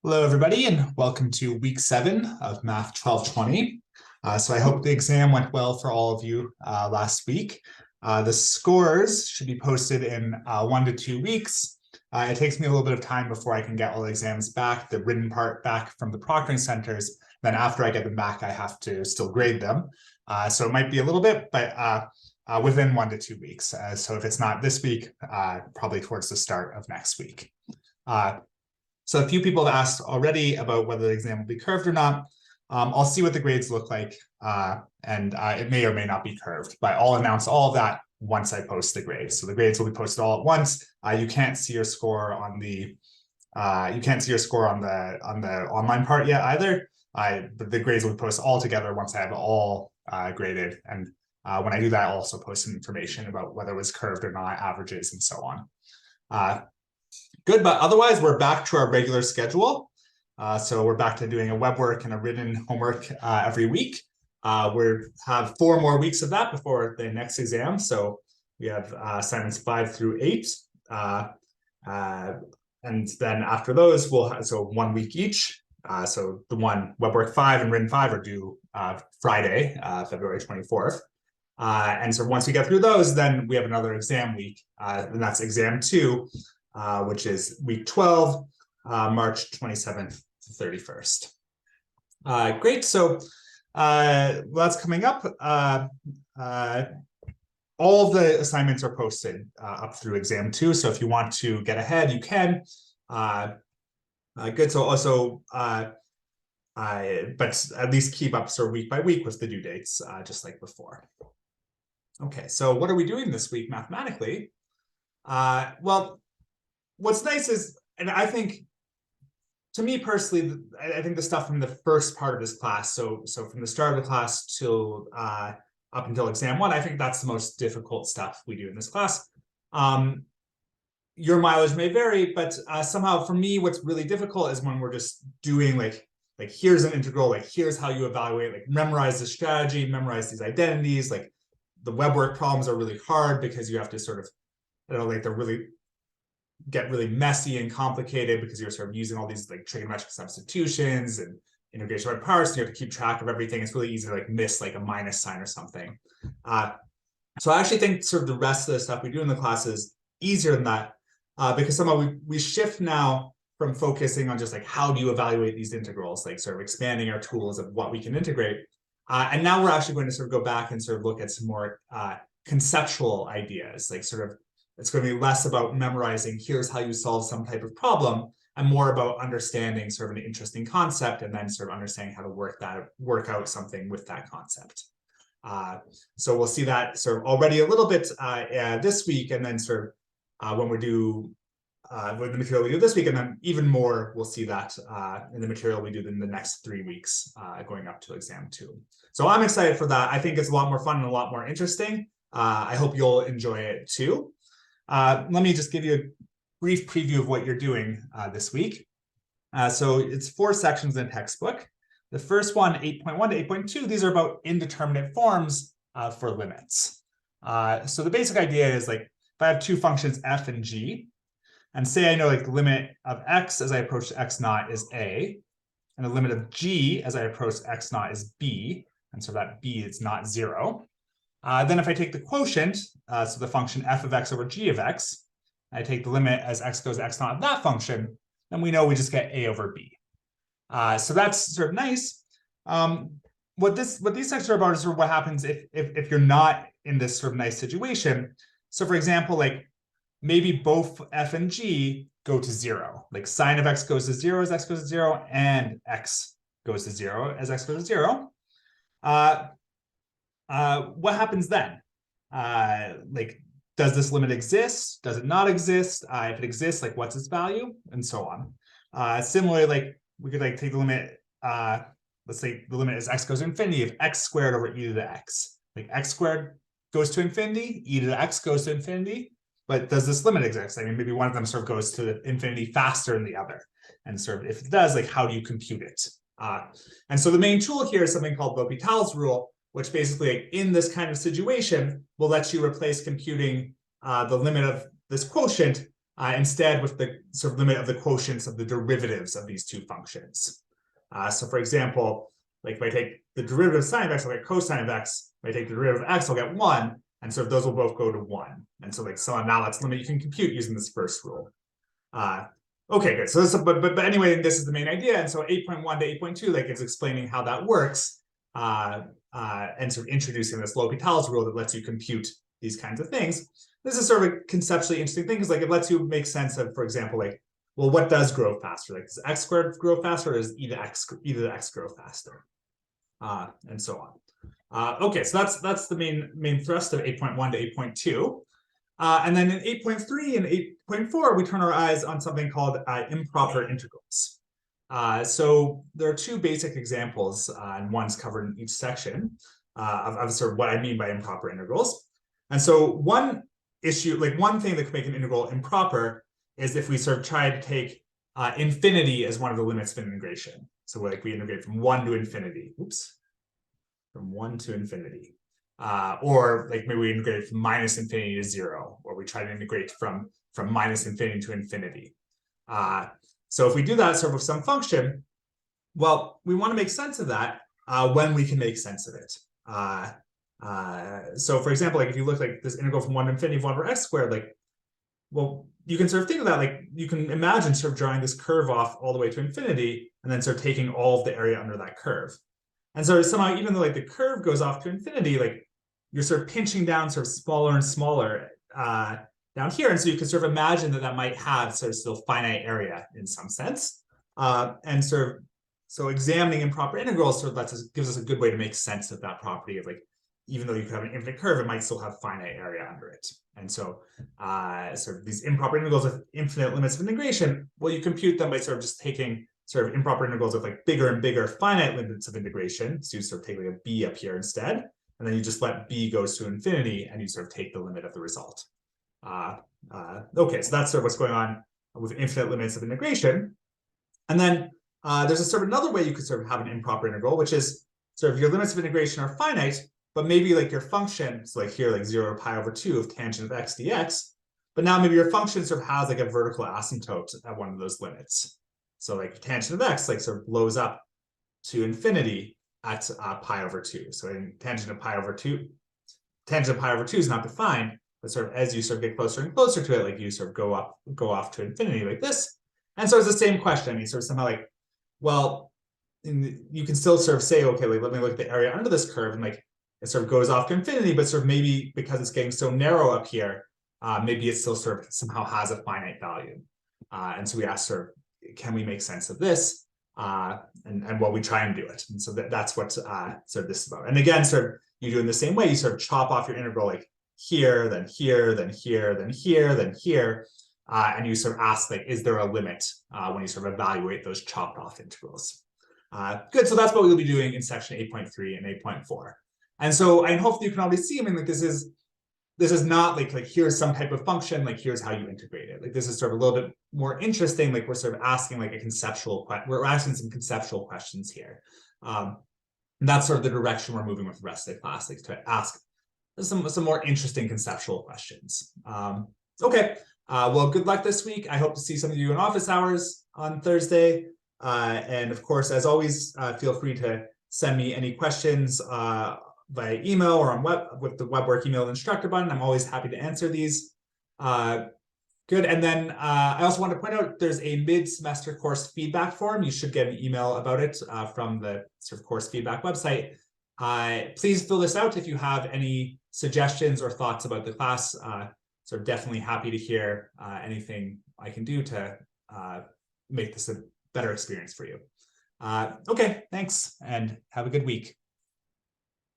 Hello, everybody, and welcome to week 7 of Math 1220. So I hope the exam went well for all of you last week. The scores should be posted in 1 to 2 weeks. It takes me a little bit of time before I can get all the exams back, the written part back from the proctoring centers. Then after I get them back, I have to still grade them. So it might be a little bit, but within 1 to 2 weeks. So if it's not this week, probably towards the start of next week. So a few people have asked already about whether the exam will be curved or not. I'll see what the grades look like, and it may or may not be curved, but I'll announce all of that once I post the grades. So the grades will be posted all at once. You can't see your score on the online part yet either. But the grades will be posted all together once I have it all graded. And when I do that, I'll also post some information about whether it was curved or not, averages, and so on. Good, but otherwise we're back to our regular schedule. So we're back to doing a web work and a written homework every week. We have 4 more weeks of that before the next exam. So we have assignments 5 through 8. And then after those, we'll have 1 week each. So the one web work 5 and written 5 are due Friday, February 24th. And so once we get through those, then we have another exam week, and that's exam 2. Which is week 12, March 27th to 31st. Great, so that's coming up. All of the assignments are posted up through exam 2, so if you want to get ahead, you can. Good, so also, but at least keep up week by week with the due dates, just like before. Okay, so what are we doing this week mathematically? Well, what's nice is, and I think, to me personally, I think the stuff from the first part of this class, so from the start of the class till up until exam 1, I think that's the most difficult stuff we do in this class. Your mileage may vary, but somehow for me, what's really difficult is when we're just doing like here's an integral, like here's how you evaluate, like memorize the strategy, memorize these identities. Like the web work problems are really hard because you have to sort of, like they're really get really messy and complicated because you're sort of using all these like trigonometric substitutions and integration by parts, and you have to keep track of everything. It's really easy to like miss like a minus sign or something. So I actually think sort of the rest of the stuff we do in the class is easier than that, because somehow we shift now from focusing on just like how do you evaluate these integrals, like sort of expanding our tools of what we can integrate. And now we're actually going to sort of go back and sort of look at some more conceptual ideas, like sort of it's going to be less about memorizing here's how you solve some type of problem and more about understanding sort of an interesting concept and then sort of understanding how to work out something with that concept. So we'll see that sort of already a little bit this week, and then sort of when we do with the material we do this week, and then even more we'll see that in the material we do in the next 3 weeks going up to exam 2. So I'm excited for that. I think it's a lot more fun and a lot more interesting. I hope you'll enjoy it too. Let me just give you a brief preview of what you're doing this week. So it's 4 sections in the textbook. The first one, 8.1 to 8.2, these are about indeterminate forms for limits. So the basic idea is like if I have 2 functions f and g, and say I know like the limit of x as I approach x naught is a, and the limit of g as I approach x naught is b, and so that b is not 0. Then if I take the quotient, so the function f of x over g of x, I take the limit as x goes to x naught of that function, then we know we just get a over b. So that's sort of nice. What these sections are about is sort of what happens if you're not in this sort of nice situation. So for example, like maybe both f and g go to 0. Like sine of x goes to 0 as x goes to 0, and x goes to 0 as x goes to 0. What happens then? Like, does this limit exist? Does it not exist? If it exists, like what's its value? And so on. Similarly, like we could like take the limit, let's say the limit is x goes to infinity of x squared over e to the x. Like x squared goes to infinity, e to the x goes to infinity, but does this limit exist? I mean, maybe one of them sort of goes to infinity faster than the other. And sort of if it does, like how do you compute it? And so the main tool here is something called L'Hopital's rule, which basically in this kind of situation will let you replace computing the limit of this quotient instead with the sort of limit of the quotients of the derivatives of these two functions. So for example, like if I take the derivative of sine of x, I'll get cosine of x. If I take the derivative of x, I'll get 1. And so those will both go to 1. And so like now that's the limit you can compute using this first rule. Okay, good. So this, but anyway, this is the main idea. And so 8.1 to 8.2, like it's explaining how that works, and sort of introducing this L'Hopital's rule that lets you compute these kinds of things. This is sort of a conceptually interesting thing because like it lets you make sense of, for example, like, well, what does grow faster? Like, does x squared grow faster, or does e to the x grow faster? And so on. Okay, so that's the main thrust of 8.1 to 8.2. And then in 8.3 and 8.4, we turn our eyes on something called improper integrals. So there are two basic examples, and one's covered in each section of sort of what I mean by improper integrals. And so one issue, like one thing that could make an integral improper is if we sort of try to take infinity as one of the limits of integration. So like we integrate from 1 to infinity. Oops. From 1 to infinity. Or like maybe we integrate from minus infinity to 0, or we try to integrate from minus infinity to infinity. So if we do that sort of with some function, well, we want to make sense of that when we can make sense of it. So for example, like if you look like this integral from 1 to infinity of 1 over x squared, like, well, you can sort of think of that, like you can imagine sort of drawing this curve off all the way to infinity and then sort of taking all of the area under that curve. And so somehow, even though like the curve goes off to infinity, like you're sort of pinching down sort of smaller and smaller down here. And so you can sort of imagine that that might have sort of still finite area in some sense. And sort of, so examining improper integrals sort of gives us a good way to make sense of that property of like, even though you could have an infinite curve, it might still have finite area under it. And so sort of these improper integrals with infinite limits of integration, well, you compute them by sort of just taking sort of improper integrals with like bigger and bigger finite limits of integration. So you sort of take like a b up here instead, and then you just let b goes to infinity, and you sort of take the limit of the result. Okay, so that's sort of what's going on with infinite limits of integration. And then there's a sort of another way you could sort of have an improper integral, which is sort of your limits of integration are finite, but maybe like your function, so like here, like 0 to pi over 2 of tangent of x dx, but now maybe your function sort of has like a vertical asymptote at one of those limits. So like tangent of x like sort of blows up to infinity at pi over 2. So in tangent of pi over 2 is not defined, but sort of as you sort of get closer and closer to it, like you sort of go off to infinity like this. And so it's the same question. I mean, sort of somehow like, well, you can still sort of say, okay, like let me look at the area under this curve, and like it sort of goes off to infinity, but sort of maybe because it's getting so narrow up here, maybe it still sort of somehow has a finite value. And so we ask sort of, can we make sense of this? And well, we try and do it. And so that's what sort of this is about. And again, sort of you do in the same way, you sort of chop off your integral like here, then here, then here, then here, then here. And you sort of ask, like, is there a limit when you sort of evaluate those chopped off integrals? Good, so that's what we'll be doing in section 8.3 and 8.4. And so I hope you can already see, I mean, like this is not like here's some type of function, like here's how you integrate it. Like this is sort of a little bit more interesting, like we're sort of asking like a conceptual, we're asking some conceptual questions here. And that's sort of the direction we're moving with the rest of the class, like to ask some more interesting conceptual questions. Okay, well, good luck this week. I hope to see some of you in office hours on Thursday. And of course, as always, feel free to send me any questions via email or on with the WebWork email instructor button. I'm always happy to answer these. Good. And then I also want to point out there's a mid-semester course feedback form. You should get an email about it from the sort of course feedback website. Please fill this out if you have any suggestions or thoughts about the class. So definitely happy to hear anything I can do to make this a better experience for you. Okay, thanks, and have a good week.